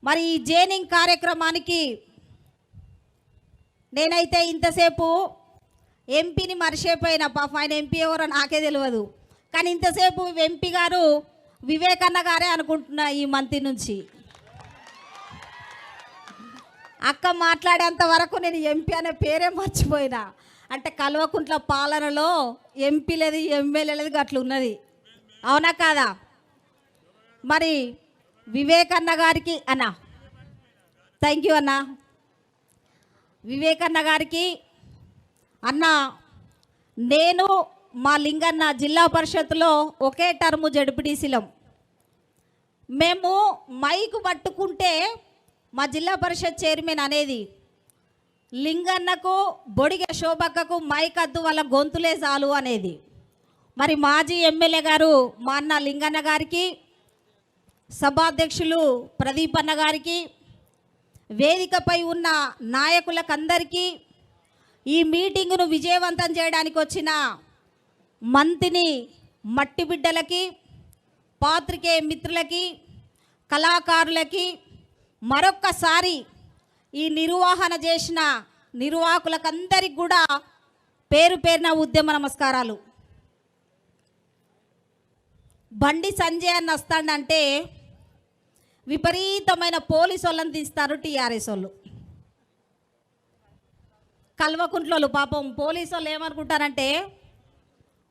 మరి ఈ జైనింగ్ కార్యక్రమానికి నేనైతే ఇంతసేపు ఎంపీని మర్చిపోయిన, పాప ఆయన ఎంపీ ఎవరో నాకే తెలియదు. కానీ ఇంతసేపు ఎంపీ గారు వివేకన్న గారే అనుకుంటున్నా. ఈ మంత్రి నుంచి అక్క మాట్లాడేంత వరకు నేను ఎంపీ అనే పేరే మర్చిపోయినా. అంటే కల్వకుంట్ల పాలనలో ఎంపీ లేదు, ఎమ్మెల్యే లేదు, అట్లా ఉన్నది. అవునా కాదా? మరి వివేకన్న గారికి అన్న, థ్యాంక్ యూ అన్న. వివేకన్న గారికి అన్న, నేను మా లింగన్న జిల్లా పరిషత్తులో ఒకే టర్ము జడ్పీటీసీలం. మేము మైకు పట్టుకుంటే మా జిల్లా పరిషత్ చైర్మన్ అనేది, లింగన్నకు బొడిగ శోభక్కకు మైక్ అద్దు, వాళ్ళ గొంతులే చాలు అనేది. మరి మాజీ ఎమ్మెల్యే గారు మా అన్న లింగన్న గారికి, సభాధ్యక్షులు ప్రదీప్ అన్న గారికి, వేదికపై ఉన్న నాయకులకందరికీ, ఈ మీటింగును విజయవంతం చేయడానికి వచ్చిన మంత్రిని మట్టి బిడ్డలకి, పాత్రికేయ మిత్రులకి, కళాకారులకి, మరొక్కసారి ఈ నిర్వహణ చేసిన నిర్వాహకులకందరికి కూడా పేరు పేరున ఉద్యమ నమస్కారాలు. బండి సంజయ్ అన్న వస్తాడంటే విపరీతమైన పోలీసు వాళ్ళని తీస్తారు టీఆర్ఎస్ వాళ్ళు. కల్వకుంట్లోళ్ళు పాపం పోలీసు వాళ్ళు ఏమనుకుంటారంటే,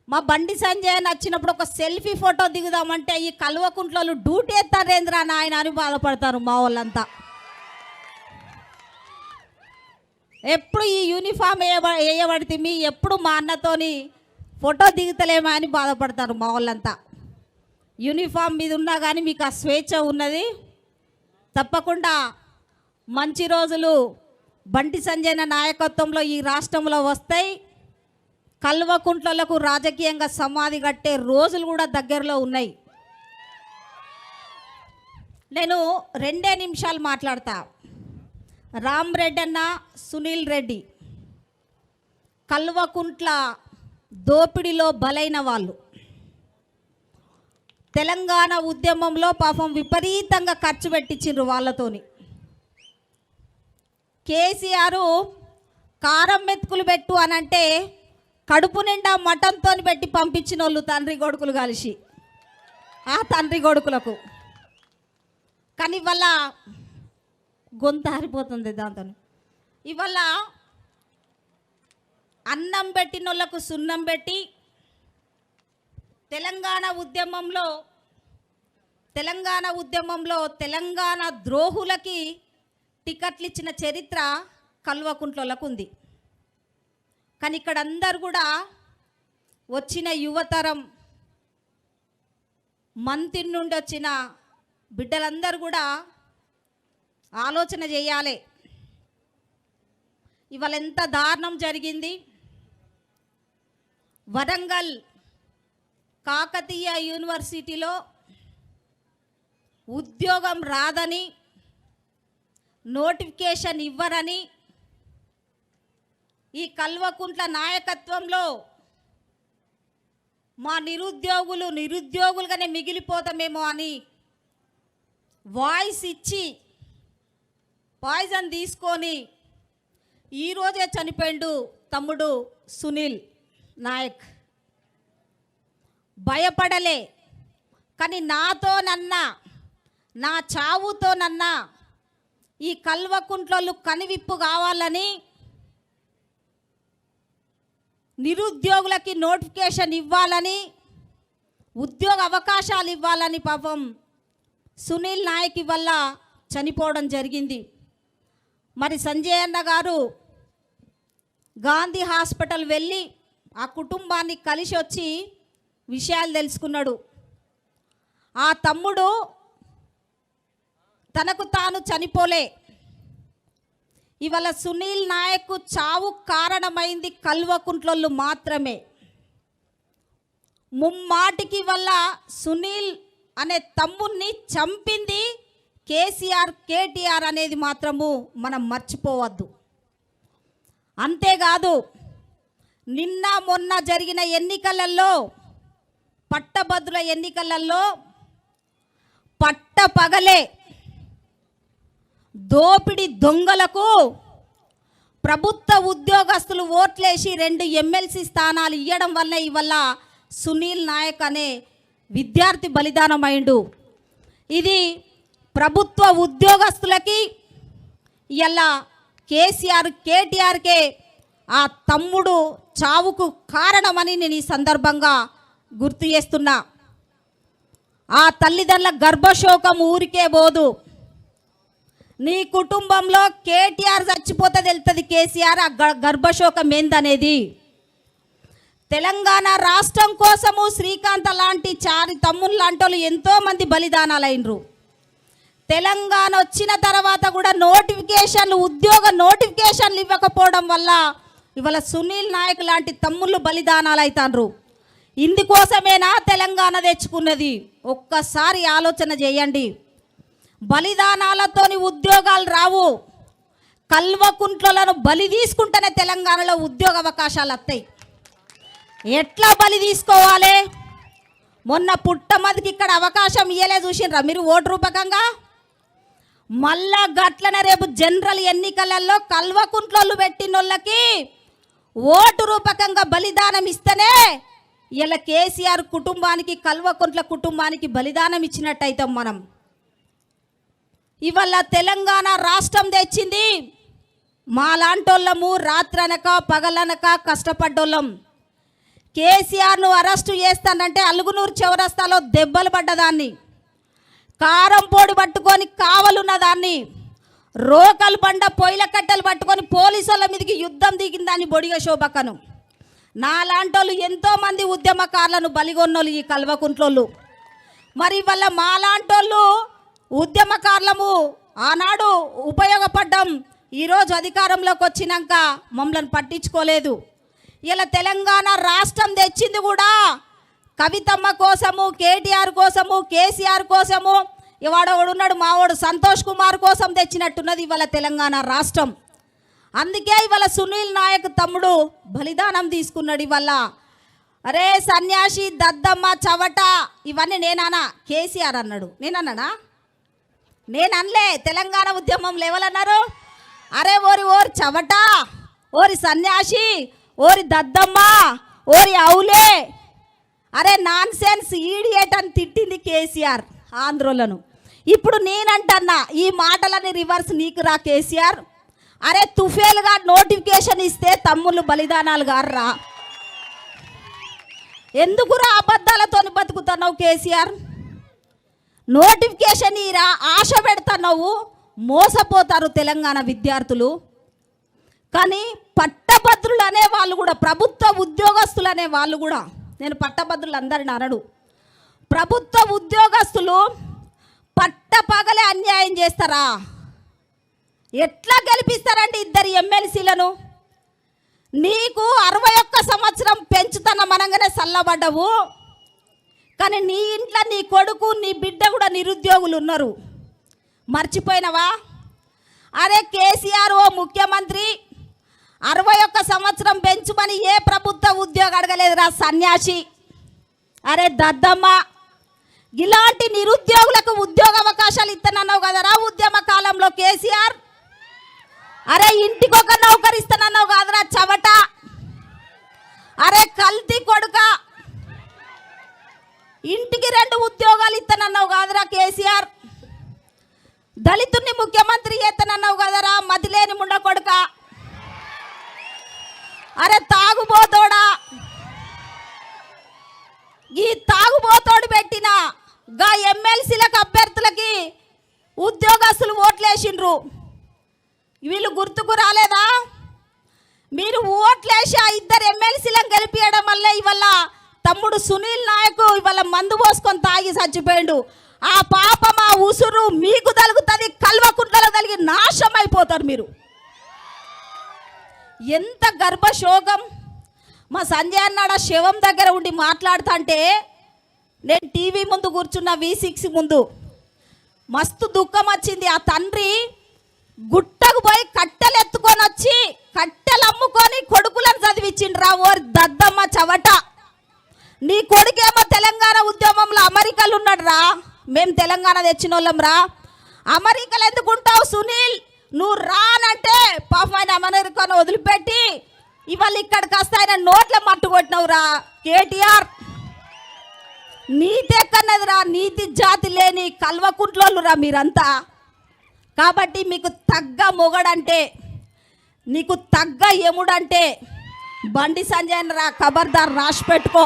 మా బండి సంజయ్ అని వచ్చినప్పుడు ఒక సెల్ఫీ ఫోటో దిగుదామంటే ఈ కల్వకుంట్లోళ్ళు డ్యూటీ ఎత్తారేంద్రా నాయన అని బాధపడతారు మా వాళ్ళంతా. ఎప్పుడు ఈ యూనిఫామ్ వేయబడితే మీ ఎప్పుడు మా అన్నతోని ఫోటో దిగుతలేమా అని బాధపడతారు మా వాళ్ళంతా. యూనిఫామ్ మీద ఉన్నా కానీ మీకు ఆ స్వేచ్ఛ ఉన్నది. తప్పకుండా మంచి రోజులు బండి సంజయ్ నాయకత్వంలో ఈ రాష్ట్రంలో వస్తాయి. కల్వకుంట్లకు రాజకీయంగా సమాధి కట్టే రోజులు కూడా దగ్గరలో ఉన్నాయి. నేను 2 నిమిషాలు మాట్లాడతా. రామ్ రెడ్డి అన్న, సునీల్ రెడ్డి కల్వకుంట్ల దోపిడిలో బలైన వాళ్ళు. తెలంగాణ ఉద్యమంలో పాపం విపరీతంగా ఖర్చు పెట్టించిండ్రు వాళ్ళతోని. కేసీఆర్ కారం మెతుకులు పెట్టు అనంటే కడుపు నిండా మటన్తో పెట్టి పంపించిన వాళ్ళు తండ్రి కొడుకులు కలిసి, ఆ తండ్రి కొడుకులకు. కానీ ఇవాళ గొంతు ఆరిపోతుంది దాంతో. ఇవాళ అన్నం పెట్టిన వాళ్ళకు సున్నం పెట్టి తెలంగాణ ఉద్యమంలో తెలంగాణ ద్రోహులకి టికెట్లు ఇచ్చిన చరిత్ర కల్వకుంట్లకు ఉంది. కానీ ఇక్కడ అందరు కూడా వచ్చిన యువతరం, మంత్రి నుండి వచ్చిన బిడ్డలందరూ కూడా ఆలోచన చేయాలి. ఇవాళ ఎంత దారుణం జరిగింది. వరంగల్ కాకతీయ యూనివర్సిటీలో ఉద్యోగం రాదని, నోటిఫికేషన్ ఇవ్వరని, ఈ కల్వకుంట్ల నాయకత్వంలో మా నిరుద్యోగులుగానే మిగిలిపోతామేమో అని వాయిస్ ఇచ్చి పాయిజన్ తీసుకొని ఈరోజే చనిపోయిండు తమ్ముడు సునీల్ నాయక్. భయపడలే. కానీ నాతోనన్నా, నా చావుతోనన్నా ఈ కల్వకుంట్లోళ్ళు కనివిప్పు కావాలని, నిరుద్యోగులకి నోటిఫికేషన్ ఇవ్వాలని, ఉద్యోగ అవకాశాలు ఇవ్వాలని పాపం సునీల్ నాయక్ వల్ల చనిపోవడం జరిగింది. మరి సంజయ్ అన్న గారు గాంధీ హాస్పిటల్ వెళ్ళి ఆ కుటుంబాన్ని కలిసి వచ్చి విషయాలు తెలుసుకున్నాడు. ఆ తమ్ముడు తనకు తాను చనిపోలే. ఇవాళ సునీల్ నాయక్ చావు కారణమైంది కల్వకుంట్లోళ్ళు మాత్రమే. ముమ్మాటికి వల్ల సునీల్ అనే తమ్ముడిని చంపింది కేసీఆర్, కేటీఆర్ అనేది మాత్రము మనం మర్చిపోవద్దు. అంతేకాదు, నిన్న మొన్న జరిగిన ఎన్నికలలో, పట్టభద్రుల ఎన్నికలలో పట్టపగలే దోపిడి దొంగలకు ప్రభుత్వ ఉద్యోగస్తులు ఓట్లేసి 2 ఎమ్మెల్సీ స్థానాలు ఇవ్వడం వల్ల ఇవల్ల సునీల్ నాయక్ అనే విద్యార్థి బలిదానమైండు. ఇది ప్రభుత్వ ఉద్యోగస్తులకి ఇలా కేటీఆర్కే ఆ తమ్ముడు చావుకు కారణమని నేను ఈ సందర్భంగా గుర్తు చేస్తున్నా. ఆ తల్లిదండ్రుల గర్భశోకం ఊరికే పోదు. నీ కుటుంబంలో కేటీఆర్ చచ్చిపోతే తెలుస్తుంది కేసీఆర్ ఆ గర్భశోకం ఏందనేది. తెలంగాణ రాష్ట్రం కోసము శ్రీకాంత్ లాంటి 4 తమ్ముళ్ళు లాంటి వాళ్ళు ఎంతోమంది బలిదానాలైనరు. తెలంగాణ వచ్చిన తర్వాత కూడా ఉద్యోగ నోటిఫికేషన్లు ఇవ్వకపోవడం వల్ల ఇవాళ సునీల్ నాయక్ లాంటి తమ్ముళ్ళు బలిదానాలు అవుతాండ్రు. ఇందుకోసమేనా తెలంగాణ తెచ్చుకున్నది? ఒక్కసారి ఆలోచన చేయండి. బలిదానాలతోని ఉద్యోగాలు రావు. కల్వకుంట్లను బలి తీసుకుంటేనే తెలంగాణలో ఉద్యోగ అవకాశాలు వస్తాయి. ఎట్లా బలి తీసుకోవాలి? మొన్న పుట్టమదికి ఇక్కడ అవకాశం ఇయ్యలే, చూసిండ్రా మీరు ఓటు రూపకంగా? మళ్ళా గట్లనే రేపు జనరల్ ఎన్నికలలో కల్వకుంట్లోళ్ళు పెట్టిన వాళ్ళకి ఓటు రూపకంగా బలిదానం ఇస్తేనే ఇలా కేసీఆర్ కుటుంబానికి కల్వకుంట్ల కుటుంబానికి బలిదానం ఇచ్చినట్టయితాం మనం. ఇవాళ తెలంగాణ రాష్ట్రం తెచ్చింది మాలాంటోళ్ళము, రాత్రనక పగలనక కష్టపడ్డోళ్ళం. కేసీఆర్ను అరెస్టు చేస్తానంటే అలుగునూరు చౌరస్తాలో దెబ్బలు పడ్డదాన్ని, కారం పొడి పట్టుకొని కావలున్న దాన్ని, రోకలు బండ పొయ్యిల కట్టెలు పట్టుకొని పోలీసుల మీదకి యుద్ధం దిగిందాన్ని బొడిగ శోభకను. నాలాంటోళ్ళు ఎంతోమంది ఉద్యమకారులను బలిగొన్నోళ్ళు ఈ కల్వకుంట్లోళ్ళు. మరి వాళ్ళ మాలాంటోళ్ళు ఉద్యమకారులము ఆనాడు ఉపయోగపడ్డాం. ఈరోజు అధికారంలోకి వచ్చినాక మమ్మల్ని పట్టించుకోలేదు. ఇలా తెలంగాణ రాష్ట్రం తెచ్చింది కూడా కవితమ్మ కోసము, కేటీఆర్ కోసము, కేసీఆర్ కోసము, ఇవాడోడున్నాడు మావాడు సంతోష్ కుమార్ కోసం తెచ్చినట్టున్నది ఇవాళ తెలంగాణ రాష్ట్రం. అందుకే ఇవాళ సునీల్ నాయక్ తమ్ముడు బలిదానం తీసుకున్నాడు. ఇవాళ అరే సన్యాసి, దద్దమ్మ, చవట ఇవన్నీ నేనానా? కేసీఆర్ అన్నాడు. నేనన్నానా? నేను అనలే. తెలంగాణ ఉద్యమం ఎవరన్నారు? అరే ఓరి చవట, ఓరి సన్యాసి, ఓరి దద్దమ్మ, ఓరి అవులే, అరే నాన్ సెన్స్, ఈడియట్ అని తిట్టింది కేసీఆర్ ఆంధ్రోలను. ఇప్పుడు నేనంటన్నా ఈ మాటలని రివర్స్ నీకు రా కేసీఆర్. అరే తుఫేలుగా నోటిఫికేషన్ ఇస్తే తమ్ముళ్ళు బలిదానాలు గారా? ఎందుకురా అబద్ధాలతో బతుకుతున్నావు కేసీఆర్? నోటిఫికేషన్ ఇరా, ఆశ పెడుతున్నావు, మోసపోతారు తెలంగాణ విద్యార్థులు. కానీ పట్టభద్రులు అనే వాళ్ళు కూడా, ప్రభుత్వ ఉద్యోగస్తులు అనే వాళ్ళు కూడా, నేను పట్టభద్రులు అందరిని అనడు, ప్రభుత్వ ఉద్యోగస్తులు పట్టపగలే అన్యాయం చేస్తారా? ఎట్లా గెలిపిస్తారండి 2 ఎమ్మెల్సీలను? నీకు 61 సంవత్సరం పెంచుతున్న మనంగానే చల్లబడ్డవు. కానీ నీ ఇంట్లో నీ కొడుకు, నీ బిడ్డ కూడా నిరుద్యోగులు ఉన్నారు. మర్చిపోయినవా? అరే కేసీఆర్ ఓ ముఖ్యమంత్రి 61 సంవత్సరం పెంచుమని ఏ ప్రభుత్వ ఉద్యోగం అడగలేదురా సన్యాసి. అరే దద్దమ్మ, ఇలాంటి నిరుద్యోగులకు ఉద్యోగ అవకాశాలు ఇస్తానన్నావు కదరా ఉద్యమ కాలంలో కేసీఆర్. అరే ఇంటికొక నౌకరు ఇస్తానన్నావు కాదురా చవట. అరే కల్తీ కొడుక, ఇంటికి 2 ఉద్యోగాలు ఇస్తానన్నావు కాదురా కేసీఆర్. దళితుడిని ముఖ్యమంత్రి చేస్తానన్నావు కదరా మతిలేని ముండ కొడుక. అరే తాగుబోతోడా, ఈ తాగుబోతోడు పెట్టిన గా ఎమ్మెల్సీలకు అభ్యర్థులకి ఉద్యోగస్తులు ఓట్లేసిండ్రు. వీళ్ళు గుర్తుకు రాలేదా? మీరు ఓట్లేసి ఆ 2 ఎమ్మెల్సీలను గెలిపియడం వల్ల ఇవాళ తమ్ముడు సునీల్ నాయక్ ఇవాళ మందు పోసుకొని తాగి చచ్చిపోయిండు. ఆ పాపం, ఆ ఉసురు మీకు తగులుతుంది, కల్వకుంట్లలో తగిలి నాశనం అయిపోతారు మీరు. ఎంత గర్భశోకం. మా సంజయ్ అన్నాడు ఆ శవం దగ్గర ఉండి మాట్లాడుతుంటే నేను టీవీ ముందు కూర్చున్న V6 ముందు మస్తు దుఃఖం వచ్చింది. ఆ తండ్రి గుట్టకు పోయి కట్టెలు ఎత్తుకొని వచ్చి కట్టెలు అమ్ముకొని కొడుకులను చదివించిండ్రా. ఓరి దద్దమ్మ చవట, నీ కొడుకేమో తెలంగాణ ఉద్యమంలో అమెరికాలో ఉన్నాడు రా, మేము తెలంగాణ తెచ్చిన వాళ్ళం రా. అమెరికాలో ఎందుకు ఉంటావు సునీల్? నువ్వు రానంటే పాపం ఆయన అమెరికాను వదిలిపెట్టి ఇవాళ ఇక్కడికి వస్తే ఆయన నోట్ల మట్టు కొట్టినవురా కేటీఆర్. నీతి ఎక్కన్నదిరా? నీతి జాతి లేని కల్వకుంట్లోళ్ళురా మీరంతా. కాబట్టి మీకు తగ్గ మొగడంటే, నీకు తగ్గ ఎముడంటే బండి సంజయ్ రా. ఖబర్దార్, రాసి పెట్టుకో.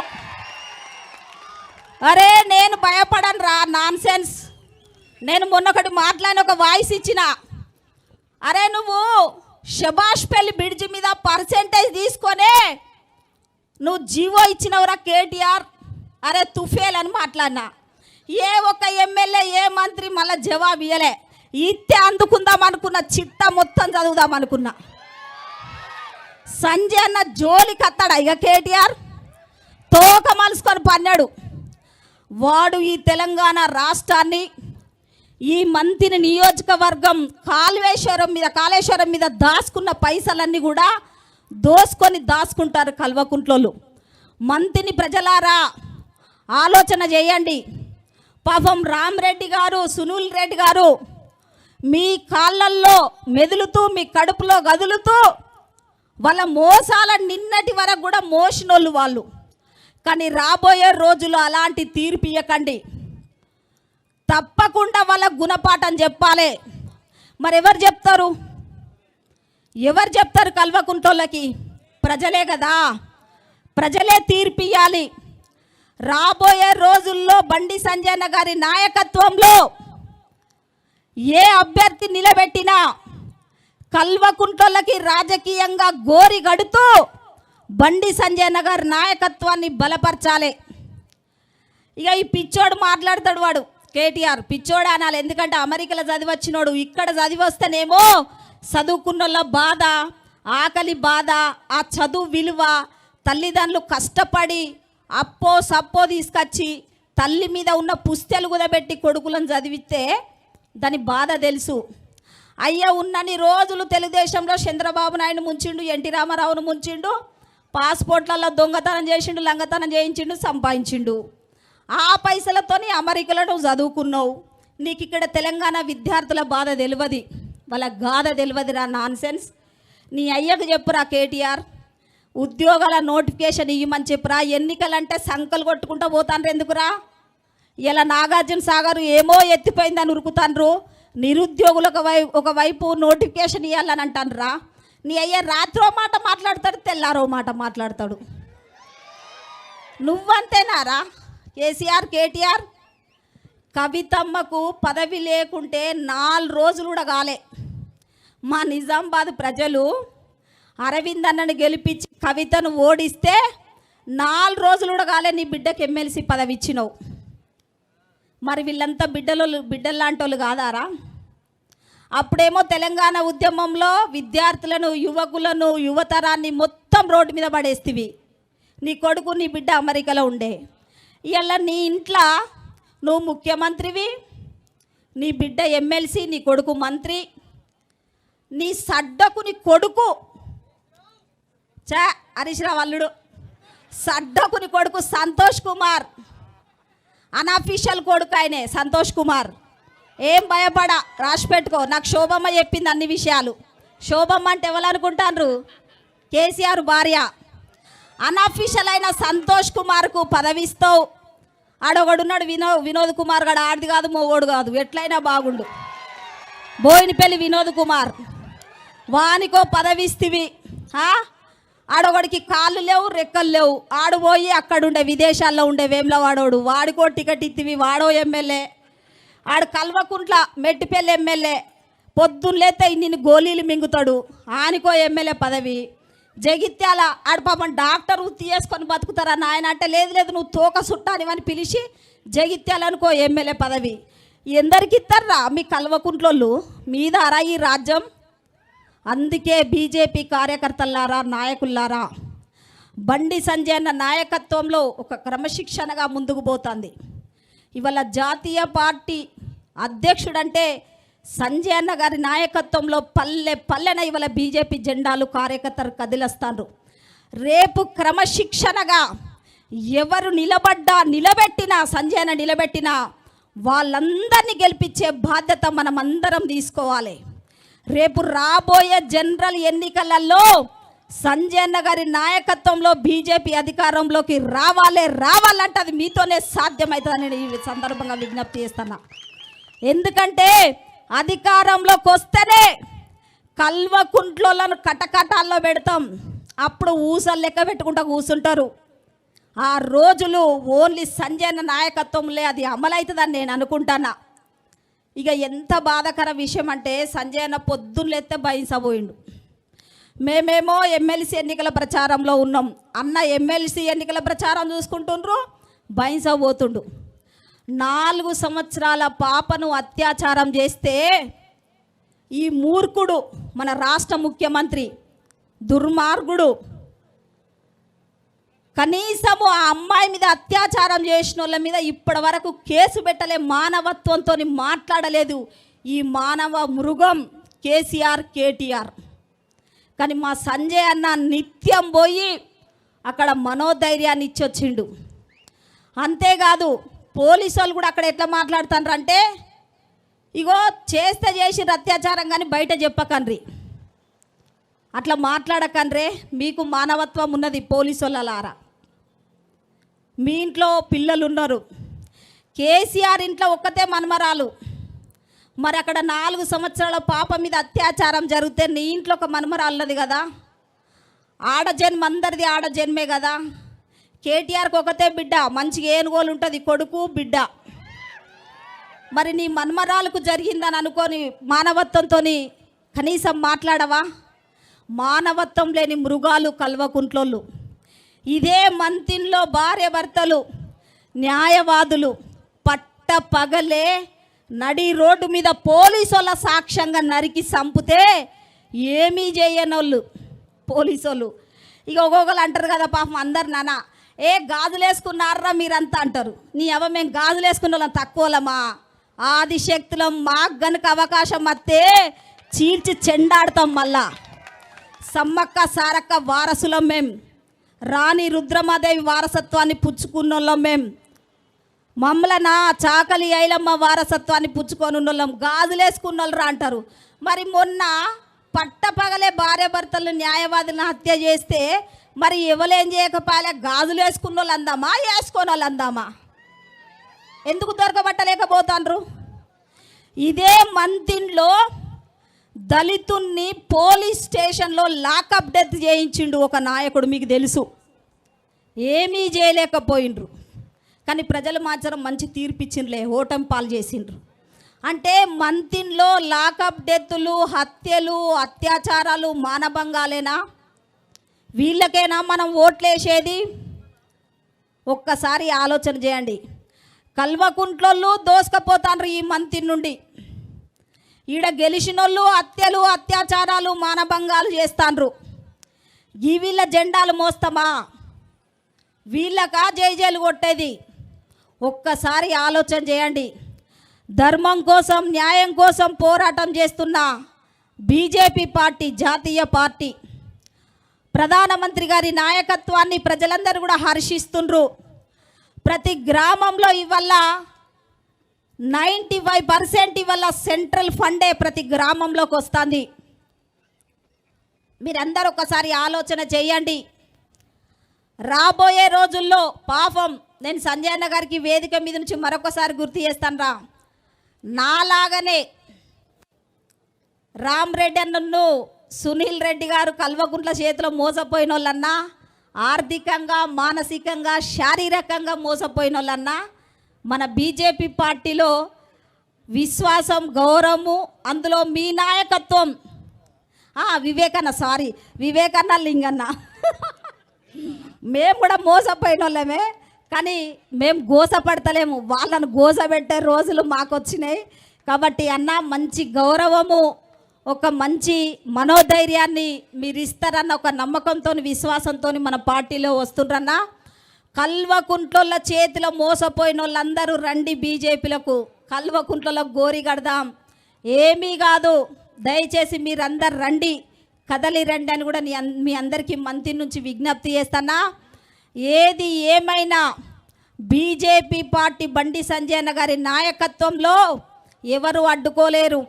అరే నేను భయపడను రా, నాన్ సెన్స్. నేను మొన్నొకటి మాట్లాడిన ఒక వాయిస్ ఇచ్చిన. అరే నువ్వు శభాష్ పెళ్లి బ్రిడ్జి మీద పర్సెంటేజ్ తీసుకొనే నువ్వు జీవో ఇచ్చినవురా కేటీఆర్. అరే తుఫేల్ అని మాట్లాడినా. ఏ ఒక్క ఎమ్మెల్యే ఏ మంత్రి మళ్ళీ జవాబు ఇవ్వలే. ఇత్తే అందుకుందాం అనుకున్న, చిట్ట మొత్తం చదువుదాం అనుకున్నా. సంజయ్ అన్న జోలికి అత్తాడా ఇక కేటీఆర్? తోక మలుసుకొని పన్నాడు వాడు. ఈ తెలంగాణ రాష్ట్రాన్ని, ఈ మంత్రి నియోజకవర్గం కాళేశ్వరం మీద దాచుకున్న పైసలన్నీ కూడా దోసుకొని దాచుకుంటారు కల్వకుంట్లోళ్ళు. మంత్రిని ప్రజలారా ఆలోచన చేయండి. పాపం రామరెడ్డి గారు, సునీల్ రెడ్డి గారు మీ కాళ్ళల్లో మెదులుతూ, మీ కడుపులో గదులుతూ వాళ్ళ మోసాల నిన్నటి వరకు కూడా మోసినోళ్ళు వాళ్ళు. కానీ రాబోయే రోజులు అలాంటి తీర్పు ఇవ్వకండి. తప్పకుండా వాళ్ళ గుణపాఠం చెప్పాలి. మరి ఎవరు చెప్తారు? ఎవరు చెప్తారు కల్వకుంట్లోళ్ళకి? ప్రజలే కదా. ప్రజలే తీర్పు ఇవ్వాలి. రాబోయే రోజుల్లో బండి సంజయ్ గారి నాయకత్వంలో ఏ అభ్యర్థి నిలబెట్టినా కల్వకుంట్లోళ్ళకి రాజకీయంగా గోరి గడుతూ బండి సంజయ్ గారి నాయకత్వాన్ని బలపరచాలి. ఇక ఈ పిచ్చోడు మాట్లాడతాడు, వాడు కేటీఆర్ పిచ్చోడు అనాలి. ఎందుకంటే అమెరికాలో చదివచ్చినోడు. ఇక్కడ చదివి వస్తేనేమో చదువుకున్నోళ్ళ బాధ, ఆకలి బాధ, ఆ చదువు విలువ, తల్లిదండ్రులు కష్టపడి అప్పో సప్పో తీసుకొచ్చి తల్లి మీద ఉన్న పుస్తెలు కుదబెట్టి కొడుకులను చదివిస్తే దాని బాధ తెలుసు. అయ్యా ఉన్నన్ని రోజులు తెలుగుదేశంలో చంద్రబాబు నాయుడు ముంచిండు, ఎన్టీ రామారావును ముంచిండు, పాస్పోర్ట్లలో దొంగతనం చేసిండు, లంగతనం చేయించిండు, సంపాదించిండు. ఆ పైసలతోని అమెరికాలో నువ్వు చదువుకున్నావు. నీకు ఇక్కడ తెలంగాణ విద్యార్థుల బాధ తెలియదు, వాళ్ళ గాథ తెలియదురా. Non sense. నీ అయ్యకు చెప్పురా కేటీఆర్, ఉద్యోగాల నోటిఫికేషన్ ఇవ్వమని చెప్పురా. ఎన్నికలంటే సంకలు కొట్టుకుంటూ పోతాండ్రు ఎందుకురా? ఇలా నాగార్జున సాగర్ ఏమో ఎత్తిపోయిందని ఉరుకుతాండ్రు. నిరుద్యోగులకు ఒకవైపు నోటిఫికేషన్ ఇవ్వాలని అంటాన్రా. నీ అయ్య రాత్రో మాట మాట్లాడతాడు, తెల్లారో మాట మాట్లాడతాడు. నువ్వంతేనారా కేసీఆర్, కేటీఆర్? కవితమ్మకు పదవి లేకుంటే 4 రోజులు కూడా కాలే. మా నిజామాబాద్ ప్రజలు అరవింద్ అన్నను గెలిపించి కవితను ఓడిస్తే 4 రోజులు కూడా కాలే నీ బిడ్డకి ఎమ్మెల్సీ పదవి ఇచ్చినావు. మరి వీళ్ళంతా బిడ్డల్లాంటి వాళ్ళు కాదారా? అప్పుడేమో తెలంగాణ ఉద్యమంలో విద్యార్థులను, యువకులను, యువతరాన్ని మొత్తం రోడ్డు మీద పడేస్తివి. నీ కొడుకు, నీ బిడ్డ అమెరికాలో ఉండే. ఇవాళ నీ ఇంట్లో నువ్వు ముఖ్యమంత్రివి, నీ బిడ్డ ఎమ్మెల్సీ, నీ కొడుకు మంత్రి. నీ సడ్డకు నీ కొడుకు హరీష్ రావు అల్లుడు, సడ్డకు నీ కొడుకు సంతోష్ కుమార్, అన్అఫీషియల్ కొడుకు ఆయనే సంతోష్ కుమార్. ఏం భయపడా, రాసి పెట్టుకో. నాకు శోభమ్మ చెప్పింది అన్ని విషయాలు. శోభమ్మ అంటే ఎవరనుకుంటారు? కేసీఆర్ భార్య. అన్అఫీషియల్ అయిన సంతోష్ కుమార్కు పదవిస్తావు. ఆడొకడున్నాడు వినోద్ కుమార్ గడు, ఆడిది కాదు మొగోడు కాదు, ఎట్లయినా బాగుండు. బోయినపల్లి వినోద్ కుమార్, వానికో పదవిస్తివి. ఆడొకడికి కాళ్ళు లేవు, రెక్కలు లేవు. ఆడు పోయి అక్కడుండే విదేశాల్లో ఉండే వేములవాడోడు, వాడికో టికెట్ ఇత్తివి, వాడో ఎమ్మెల్యే. ఆడు కల్వకుంట్ల మెట్టిపల్లి ఎమ్మెల్యే, పొద్దున్న లేతే నిన్ను గోళీలు మింగుతాడు, ఆనికో ఎమ్మెల్యే పదవి. జగిత్యాల ఆడు పాపం డాక్టర్ వృత్తి చేసుకొని బతుకుతారా నాయన అంటే, లేదు లేదు నువ్వు తోక సుట్టానివని పిలిచి జగిత్యాల అనుకో ఎమ్మెల్యే పదవి. ఎందరికి ఇస్తారా మీ కల్వకుంట్లోళ్ళు? మీదారా ఈ రాజ్యం? అందుకే బీజేపీ కార్యకర్తలారా, నాయకులారా, బండి సంజయ్ అన్న నాయకత్వంలో ఒక క్రమశిక్షణగా ముందుకు పోతుంది. ఇవాళ జాతీయ పార్టీ అధ్యక్షుడంటే సంజయ్ అన్న గారి నాయకత్వంలో పల్లె పల్లెన ఇవాళ బీజేపీ జెండాలు కార్యకర్తలు కదిలిస్తారు. రేపు క్రమశిక్షణగా ఎవరు నిలబెట్టినా సంజయ్ అన్న నిలబెట్టినా వాళ్ళందరినీ గెలిపించే బాధ్యత మనం అందరం తీసుకోవాలి. రేపు రాబోయే జనరల్ ఎన్నికలలో సంజయ్ అన్న గారి నాయకత్వంలో బీజేపీ అధికారంలోకి రావాలంటే అది మీతోనే సాధ్యమవుతుందని నేను ఈ సందర్భంగా విజ్ఞప్తి చేస్తున్నా. ఎందుకంటే అధికారంలోకి వస్తేనే కల్వకుంట్లను కటకటాల్లో పెడతాం. అప్పుడు ఊసలు లెక్క పెట్టుకుంటూ కూర్చుంటారు. ఆ రోజులు ఓన్లీ సంజయ్ అన్న నాయకత్వంలో అది అమలవుతుందని నేను అనుకుంటానా. ఇక ఎంత బాధాకర విషయం అంటే సంజయ్ అన్న పొద్దున్నెత్తే బయసపోయిండు. మేమేమో ఎమ్మెల్సీ ఎన్నికల ప్రచారంలో ఉన్నాం. అన్న ఎమ్మెల్సీ ఎన్నికల ప్రచారం చూసుకుంటుండ్రు, బయసపోతుండు. 4 సంవత్సరాల పాపను అత్యాచారం చేస్తే ఈ మూర్ఖుడు మన రాష్ట్ర ముఖ్యమంత్రి దుర్మార్గుడు కనీసము ఆ అమ్మాయి మీద అత్యాచారం చేసిన వాళ్ళ మీద ఇప్పటి వరకు కేసు పెట్టలే, మానవత్వంతో మాట్లాడలేదు ఈ మానవ మృగం కేసీఆర్ కేటీఆర్. కానీ మా సంజయ్ అన్న నిత్యం పోయి అక్కడ మనోధైర్యాన్ని ఇచ్చొచ్చిండు. అంతేకాదు పోలీసు వాళ్ళు కూడా అక్కడ ఎట్లా మాట్లాడుతారు అంటే, ఇగో చేస్తే చేసి అత్యాచారం కానీ బయట చెప్పకండ్రి, అట్లా మాట్లాడకండ్రే, మీకు మానవత్వం ఉన్నది పోలీసు వాళ్ళలారా. మీ ఇంట్లో పిల్లలు ఉన్నారు, కేసీఆర్ ఇంట్లో ఒక్కతే మనమరాలు, మరి అక్కడ 4 సంవత్సరాల పాప మీద అత్యాచారం జరిగితే నీ ఇంట్లో ఒక మనమరాలు ఉన్నది కదా, ఆడజన్మ అందరిది ఆడజన్మే కదా. కేటీఆర్కి ఒకతే బిడ్డ, మంచిగా ఏనుగోలు ఉంటుంది, కొడుకు బిడ్డ. మరి నీ మన్మరాలకు జరిగిందని అనుకొని మానవత్వంతో కనీసం మాట్లాడవా? మానవత్వం లేని మృగాలు కల్వకుంట్లోళ్ళు. ఇదే మంతిన్లో భార్య భర్తలు న్యాయవాదులు పట్ట పగలే నడి రోడ్డు మీద పోలీసుల సాక్ష్యంగా నరికి చంపితే ఏమీ చేయనోళ్ళు పోలీసులు. ఇక ఒక్కొక్కరు అంటారు కదా పాపం, అందరు నాన్న ఏ గాజులేసుకున్నారా మీరంతా అంటారు. నీ అవ మేము గాజులేసుకున్న వాళ్ళం తక్కువలమా, ఆదిశక్తులం మాకు గనుక అవకాశం వస్తే చీల్చి చెండాడతాం. మళ్ళా సమ్మక్క సారక్క వారసులం మేం, రాణి రుద్రమాదేవి వారసత్వాన్ని పుచ్చుకున్నోళ్ళం మేం, మమ్మల్ని చాకలి ఐలమ్మ వారసత్వాన్ని పుచ్చుకొని ఉన్నోళ్ళం, గాజులేసుకున్నోళ్ళరా అంటారు. మరి మొన్న పట్టపగలే భార్య భర్తలు న్యాయవాదులను హత్య చేస్తే మరి ఎవరేం చేయకపోయా, గాజులు వేసుకున్న వాళ్ళు అందామా, వేసుకొని వాళ్ళు అందామా? ఎందుకు దొరకబట్టలేకపోతాండ్రు? ఇదే మంతిన్లో దళితుణ్ణి పోలీస్ స్టేషన్లో లాకప్ డెత్ చేయించిండు ఒక నాయకుడు, మీకు తెలుసు. ఏమీ చేయలేకపోయిండ్రు, కానీ ప్రజలు మాత్రం మంచి తీర్పిచ్చిండ్రులే, ఓటమి పాలు చేసిండ్రు. అంటే మంతిన్లో లాకప్ డెత్తులు, హత్యలు, అత్యాచారాలు, మానభంగాలేనా? వీళ్ళకేనా మనం ఓట్లేసేది? ఒక్కసారి ఆలోచన చేయండి. కల్వకుంట్లోళ్ళు దోసుకపోతాండ్రు ఈ మంతిన్ నుండి. ఈడ గెలిచినోళ్ళు హత్యలు, అత్యాచారాలు, మానభంగాలు చేస్తాండ్రు. ఈ వీళ్ళ జెండాలు మోస్తామా? వీళ్ళకా జైజేలు కొట్టేది? ఒక్కసారి ఆలోచన చేయండి. ధర్మం కోసం, న్యాయం కోసం పోరాటం చేస్తున్న బీజేపీ పార్టీ, జాతీయ పార్టీ, ప్రధానమంత్రి గారి నాయకత్వాన్ని ప్రజలందరూ కూడా హర్షిస్తుండ్రు. ప్రతి గ్రామంలో ఇవాళ 95% ఇవాళ సెంట్రల్ ఫండే ప్రతి గ్రామంలోకి వస్తుంది. మీరందరూ ఒకసారి ఆలోచన చేయండి. రాబోయే రోజుల్లో పాపం, నేను సంజయ్ అన్న గారికి వేదిక మీద నుంచి మరొకసారి గుర్తు చేస్తాను, నాలాగనే రామ్ రెడ్డి అన్నను, సునీల్ రెడ్డి గారు కల్వకుంట్ల చేతిలో మోసపోయిన వాళ్ళన్నా, ఆర్థికంగా, మానసికంగా, శారీరకంగా మోసపోయిన వాళ్ళన్నా మన బీజేపీ పార్టీలో విశ్వాసం, గౌరవము, అందులో మీ నాయకత్వం. వివేకన్న లింగన్న మేము కూడా మోసపోయిన వాళ్ళమే, కానీ మేము గోసపడతలేము, వాళ్ళను గోసపెట్టే రోజులు మాకు వచ్చినాయి. కాబట్టి అన్న మంచి గౌరవము, ఒక మంచి మనోధైర్యాన్ని మీరు ఇస్తారన్న ఒక నమ్మకంతో, విశ్వాసంతో మన పార్టీలో వస్తుండ్రన్న. కల్వకుంట్ల చేతిలో మోసపోయిన వాళ్ళందరూ రండి బీజేపీలకు, కల్వకుంట్లకు గోరి కడదాం. ఏమీ కాదు, దయచేసి మీరందరు రండి, కదలి రండి అని కూడా మీ అందరికీ మంత్రి నుంచి విజ్ఞప్తి చేస్తానా. ఏది ఏమైనా బీజేపీ పార్టీ బండి సంజయ్ అన్న గారి నాయకత్వంలో ఎవరు అడ్డుకోలేరు.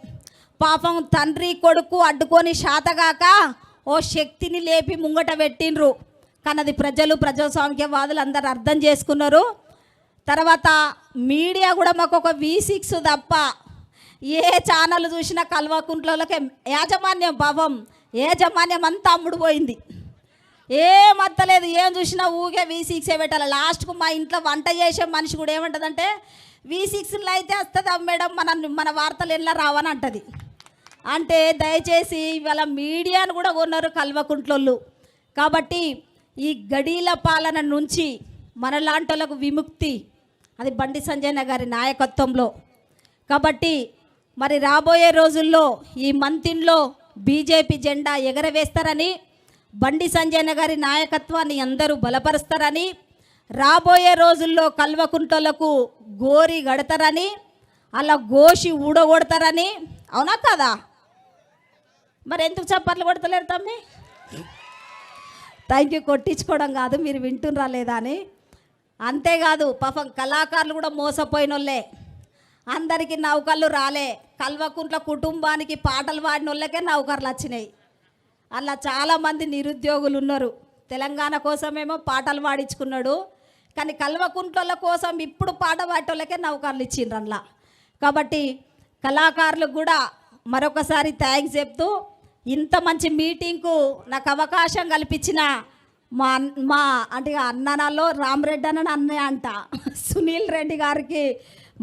పాపం తండ్రి కొడుకు అడ్డుకొని శాతగాక ఓ శక్తిని లేపి ముంగట పెట్టిండ్రు. కానీ అది ప్రజాస్వామ్యవాదులు అందరు అర్థం చేసుకున్నారు. తర్వాత మీడియా కూడా మాకు ఒక V6 తప్ప ఏ ఛానల్ చూసినా కల్వకుంట్లలోకే యాజమాన్యం, పాపం యాజమాన్యం అంతా అమ్ముడు పోయింది. ఏం అత్తలేదు, ఏం చూసినా ఊగే V6 పెట్టాలి. లాస్ట్కు మా ఇంట్లో వంట చేసే మనిషి కూడా ఏమంటుందంటే V6లో అయితే వస్తుంది మేడం, మన వార్తలు ఎలా రావని అంటది. అంటే దయచేసి ఇవాళ మీడియాను కూడా కొన్నారు కల్వకుంట్లోళ్ళు. కాబట్టి ఈ గడీల పాలన నుంచి మనలాంటోళ్ళకు విముక్తి అది బండి సంజయ్ గారి నాయకత్వంలో. కాబట్టి మరి రాబోయే రోజుల్లో ఈ మంతిన్లో బీజేపీ జెండా ఎగరవేస్తారని, బండి సంజయ్ గారి నాయకత్వాన్ని అందరూ బలపరుస్తారని, రాబోయే రోజుల్లో కల్వకుంట్లకు గోరి గడతారని, అలా గోషి ఊడగొడతారని. అవునా కదా? మరి ఎందుకు చప్పట్లు కొడతలేరు తమ్మి? Thank you. కొట్టించుకోవడం కాదు, మీరు వింటున్నారా లేదా అని. అంతేకాదు పాపం కళాకారులు కూడా మోసపోయిన వాళ్ళే, అందరికీ నౌకర్లు రాలే. కల్వకుంట్ల కుటుంబానికి పాటలు పాడిన వాళ్ళకే నౌకర్లు వచ్చినాయి. అలా చాలామంది నిరుద్యోగులు ఉన్నారు. తెలంగాణ కోసమేమో పాటలు పాడించుకున్నాడు, కానీ కల్వకుంట్ల కోసం ఇప్పుడు పాట పాడేటోళ్ళకే నౌకర్లు ఇచ్చిండ్రు అలా. కాబట్టి కళాకారులకు కూడా మరొకసారి థ్యాంక్స్ చెప్తూ, ఇంత మంచి మీటింగ్కు నాకు అవకాశం కల్పించిన మా అంటే అన్ననాలో రామరెడ్డి అన్నయ్య అంట సునీల్ రెడ్డి గారికి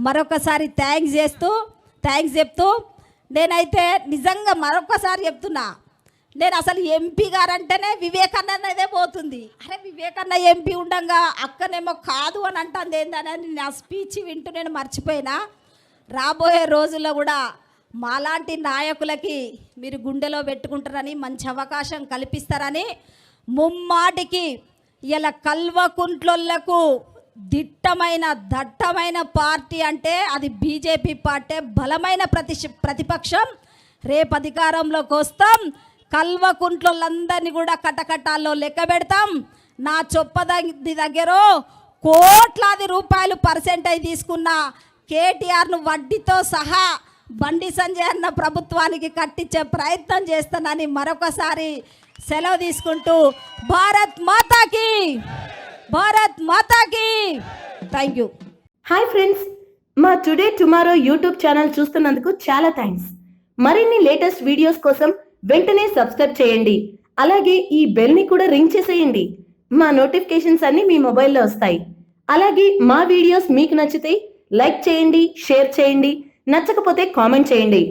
మరొకసారి థ్యాంక్స్ చెప్తూ నేనైతే నిజంగా మరొకసారి చెప్తున్నా, నేను అసలు ఎంపీ గారంటేనే వివేకానందదే పోతుంది. అరే వివేకానంద ఎంపీ ఉండగా అక్కనేమో కాదు అని అంటుంది ఏందని నా స్పీచ్ వింటూ నేను మర్చిపోయినా. రాబోయే రోజుల్లో కూడా మాలాంటి నాయకులకి మీరు గుండెలో పెట్టుకుంటారని, మంచి అవకాశం కల్పిస్తారని ముమ్మాటికి ఇలా కల్వకుంట్లకు దట్టమైన పార్టీ అంటే అది బీజేపీ పార్టీ. బలమైన ప్రతిపక్షం. రేపు అధికారంలోకి వస్తాం, కల్వకుంట్లందరినీ కూడా కటకటాల్లో లెక్క పెడతాం. నా చొప్పది దగ్గర కోట్లాది రూపాయలు పర్సెంటేజ్ తీసుకున్న కేటీఆర్ను వడ్డీతో సహా బండి సంజయ్ అన్న ప్రభుత్వానికి కట్టించే ప్రయత్నం చేస్తానని మరొకసారి సెలవు తీసుకుంటూ భారత్ మాతాకి థ్యాంక్ యూ. హాయ్ ఫ్రెండ్స్, మా టుడే టుమారో యూట్యూబ్ ఛానల్ చూస్తున్నందుకు చాలా థ్యాంక్స్. మరిన్ని లేటెస్ట్ వీడియోస్ కోసం వెంటనే సబ్స్క్రైబ్ చేయండి. అలాగే ఈ బెల్ ని కూడా రింగ్ చేసేయండి. మా నోటిఫికేషన్స్ అన్ని మీ మొబైల్లో వస్తాయి. అలాగే మా వీడియోస్ మీకు నచ్చితే లైక్ చేయండి, షేర్ చేయండి, నచ్చకపోతే కామెంట్ చేయండి.